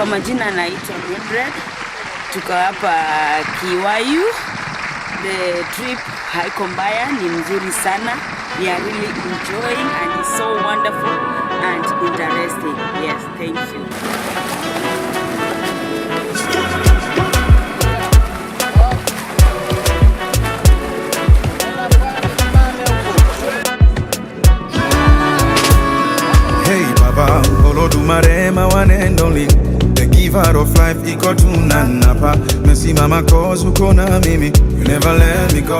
Kwa majina naitwa Mildred. Tuko hapa Kiwayu. The trip haiko mbaya, ni mzuri sana. We are really enjoying and it's so wonderful and interesting. Yes, thank you. Hey Baba, Olodumare my one and only, the giver of life, iko tunanapa. Mesimama cause uko na mimi, you never let me go.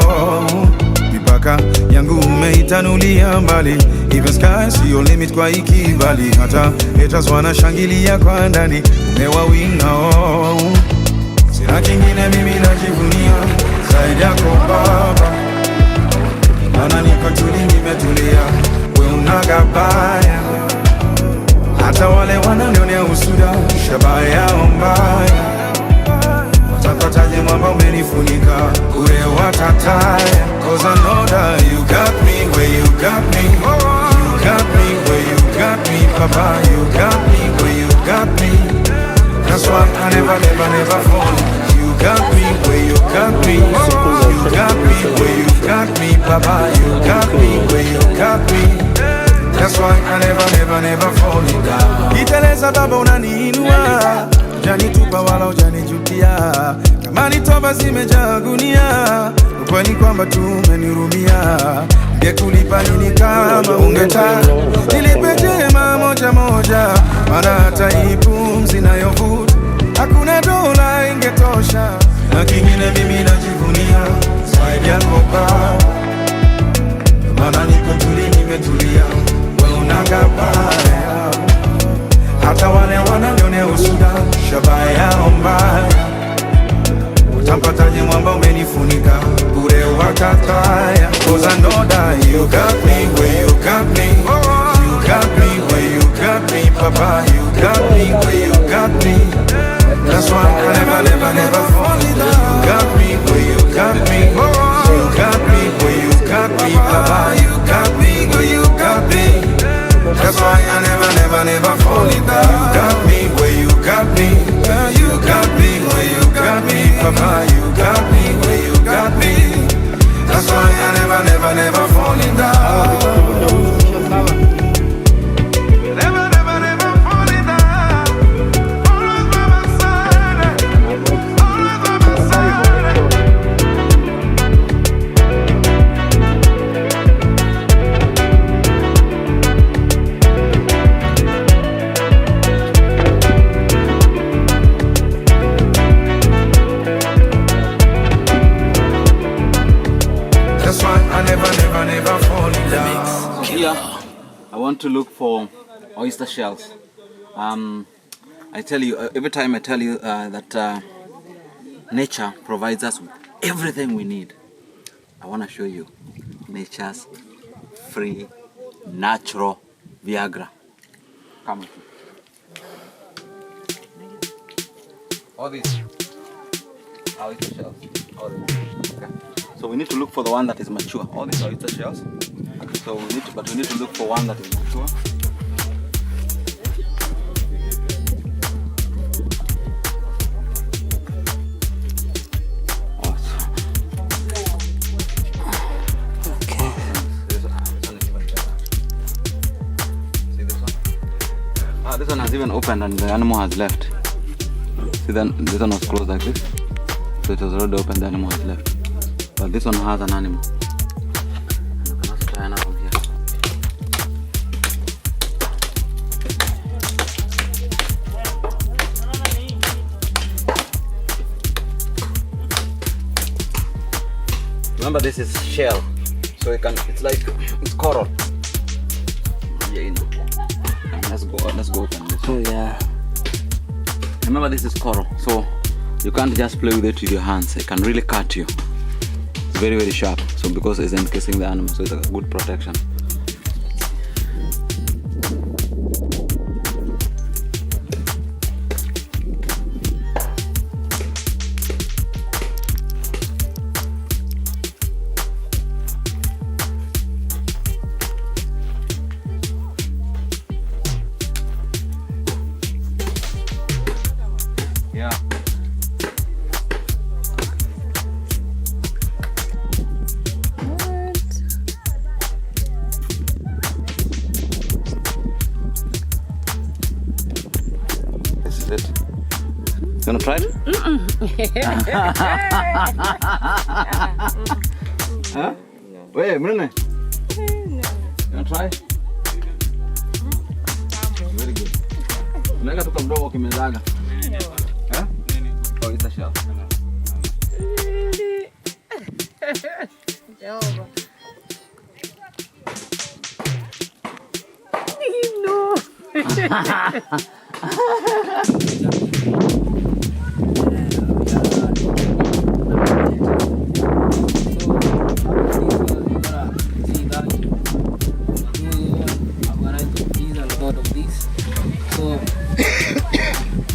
Mipaka yangu umeitanulia mbali, even sky see your limit kwa ikibali. Hata haters wanashangilia kwa ndani, umewawinga oh. Sina kingine mimi najivunia zaidi yako Baba, maana niko tuli nimetulia, we unagabaya. Hata wale wananionea usuda, shabaha yao mbaya. Watapataje mwamba umenifunika, ure watataya. Cause I know that you got me where you got me. You got me where you got me, Papa. You got me where you got me. That's why I never fall. You got me where you got me. You got me where you got me, Papa. You got me where you got me. That's why I never fall down. Iteleza Baba unaniinua, janitupa wala ujanijutia. Kama ni toba zimejaa gunia, ukweli kwamba tumenirumia. Ngekulipa nini kama ungetaka, nilipe jema moja moja. Maana hata hii pumzi nayovuta, hakuna dola ingetosha. Na kingine mimi najivunia zaidi yako Baba, maana niko tuli nimetulia, unagabaya. Hata wale wananionea usuda, shabaha yao mbaya. Utampataje mwamba umenifunika, bure watataya. Cause I know that you got me where you got me. You got me where you got me, Papa. You got me where you got me. That's why I never fall in love. You got me where you got me. You got me where you got me, Papa. You got me where you got me. That's why I never fall in love. You got me where you got me. You got me where you got me, Papa. You got me where you got me. That's why I never fall in love. Never fall in love. Always by my side. Always by my side. That's why I never fall in love. Here, I want to look for oyster shells. I tell you, every time I tell you that nature provides us with everything we need. I want to show you nature's free, natural Viagra. Come with me. All these oyster shells. All these. Okay. So we need to look for the one that is mature. All these oyster shells. So we need to look for one that is mature. This one has even opened and the animal has left. See, then this one was closed like this, so it was already open. The animal has left, but this one has an animal. You can also try another one here. Remember, this is shell, so it's coral. Yeah, you know. Let's go open this. Oh yeah. Remember, this is coral, so you can't just play with it with your hands. It can really cut you. It's very, very sharp. So because it's encasing the animal, so it's a good protection. Gonna try it? Huh? Wait, Mrene. Gonna try? Very good. Unaweka tu mdomo kimezaga. Eh? Oh, it's a shell. No.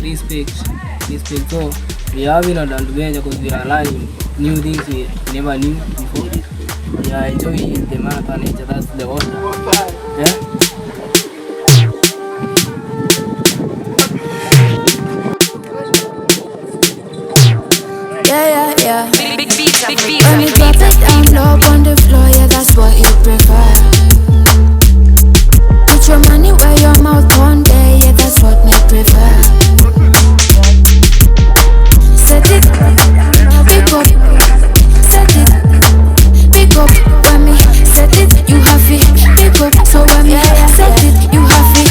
This page, so we have been advantage because we are learning new things we never knew before. We are enjoying the marathon nature, that's the order. Yeah. Yeah. Big beat. When you drop it down low on the floor, yeah, that's what you prefer. Put your money where your mouth on there, yeah, that's what me prefer. Set it, pick up. Set it, pick up. When me set it, you have it. Pick up, so when me set it, you have it.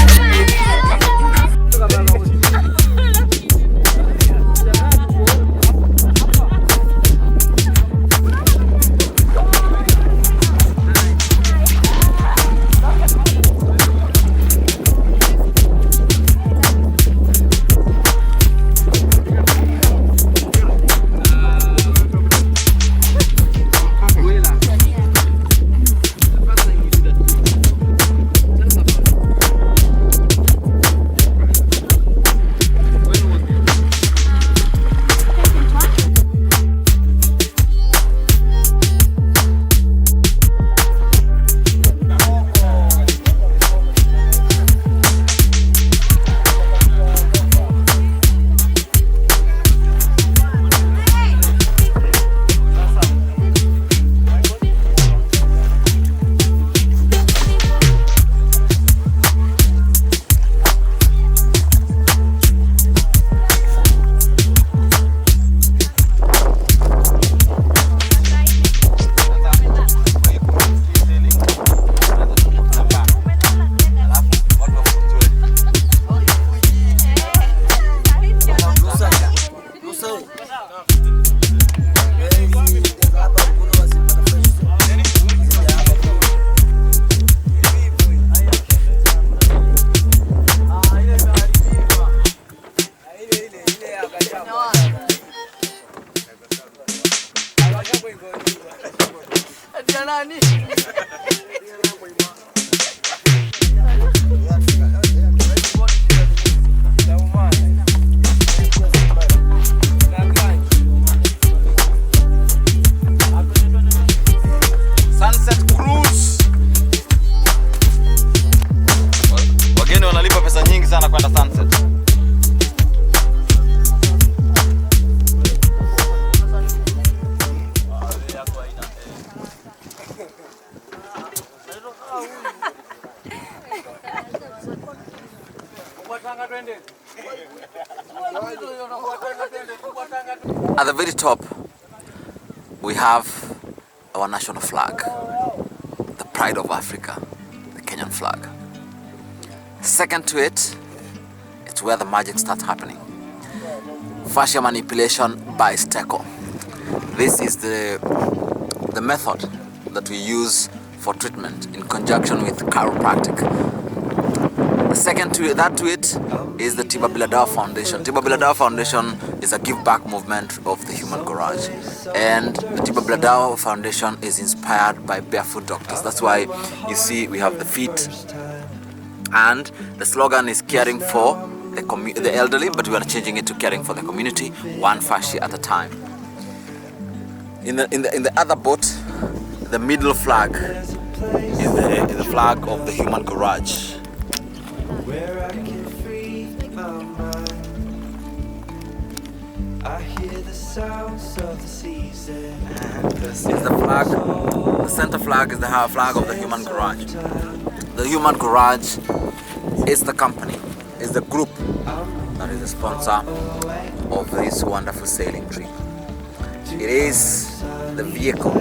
At the very top, we have our national flag, the pride of Africa, the Kenyan flag. Second to it, it's where the magic starts happening. Fascia manipulation by Steko. This is the method that we use for treatment in conjunction with chiropractic. The second to it is the Tiba Biladawa Foundation. Tiba Biladawa Foundation is a give back movement of the Human Garage, and the Tiba Biladawa Foundation is inspired by barefoot doctors. That's why you see we have the feet, and the slogan is caring for the elderly, but we are changing it to caring for the community, one fascia at a time. In the other boat, the middle flag is the flag of the Human Garage. Where I can free my mind, I hear the sounds of the season. This is the flag. The center flag is the flag of the Human Garage. The Human Garage is the company, is the group that is the sponsor of this wonderful sailing trip. It is the vehicle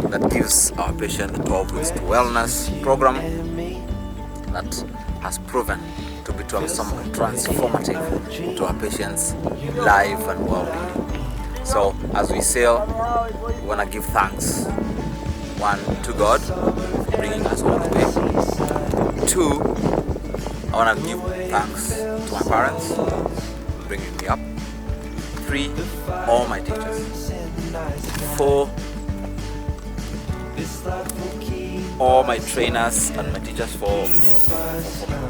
that gives our patient the 12 weeks to wellness program that has proven to be transformative to our patients' life and well-being. So as we sail, we want to give thanks. 1, to God for bringing us all the way. 2, I want to give thanks to my parents for bringing me up. 3, all my teachers. 4, all my trainers and my teachers for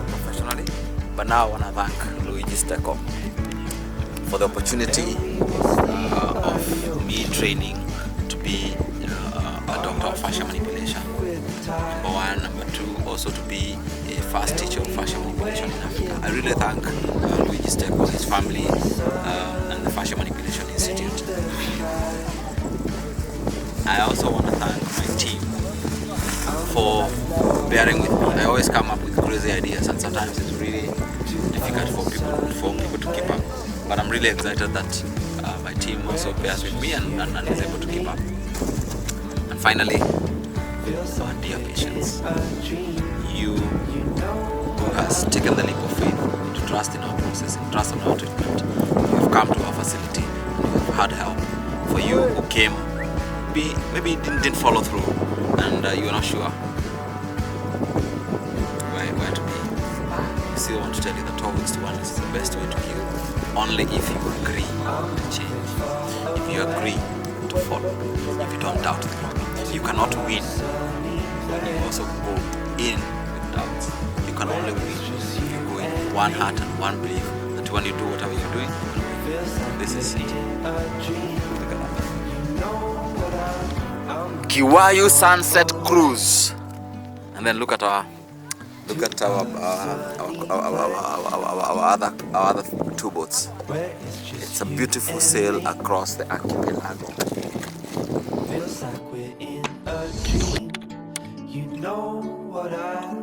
professionally. But now I want to thank Luigi Stecco for the opportunity of me training to be a doctor of fascia manipulation. Number 1. Number 2, also to be a first teacher of fascia manipulation in Africa. I really thank Luigi Stecco, his family, and the Fascia Manipulation Institute. I also want to thank my team for bearing with me. I always come up with crazy ideas, and sometimes it's really difficult for people to keep up. But I'm really excited that my team also bears with me and is able to keep up. And finally, our dear patients, you who has taken the leap of faith to trust in our process, and trust in our treatment. You've come to our facility and you've had help. For you who came, maybe didn't follow through, and you're not sure where to be. I still want to tell you that 12 weeks to wellness is the best way to heal. Only if you agree to change, if you agree to follow, if you don't doubt the problem. You cannot win when you also go in with doubts. You can only win if you go in with one heart and one belief that when you do whatever you're doing, this is it. Kiwayu Sunset Cruise, and then look at our other 2 boats. It's a beautiful sail across the archipelago. Feels like we're in a dream. You know what I